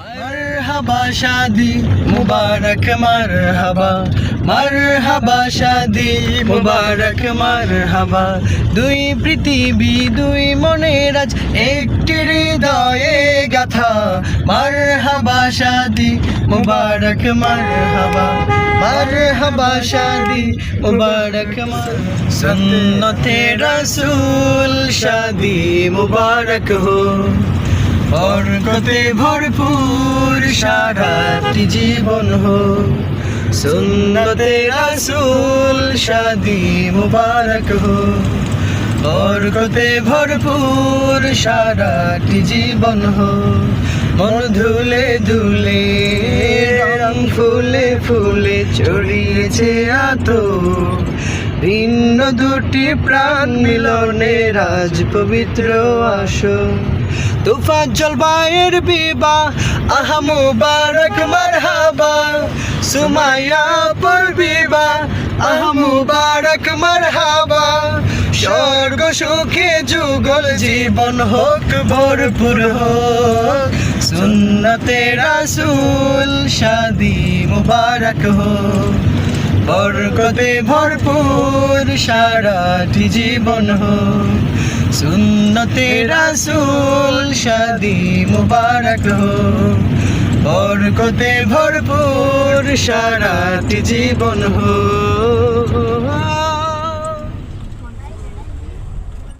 मरहबा शादी मुबारक मरहबा मरहबा शादी मुबारक मरहबा দুই পৃথিবী দুই মনের আজ একটি হৃদয়ে গাথা মরহবা শাদি মুবারক মরহবা मरहबा शादी मुबारक सुन्नते रसूल शादी मुबारक हो बरकते भरपूर साराटी जीवन हो सुन्नते रसूल शादी मुबारक हो बरकते भरपूर साराटी जीवन हो मन धुले धुले रंग ফুলে ফুলে ছড়িয়েছে আতো ভিন্ন দুটি প্রাণ মিলনে রাজ পবিত্র আসো তোফাজ্জল ভাইয়ের বিবাহ আহা মুবারক মারহাবা সুমাইয়া পর বিবাহ আহা মুবারক মারহাবা স্বর্গ সুখে যুগল জীবন হোক ভরপুর হোক सुन्नते रसूल शादी मुबारक हो बरकते भरपूर साराटी जीवन हो सुन्नते रसूल शादी मुबारक हो बरकते भरपूर साराटी जीवन हो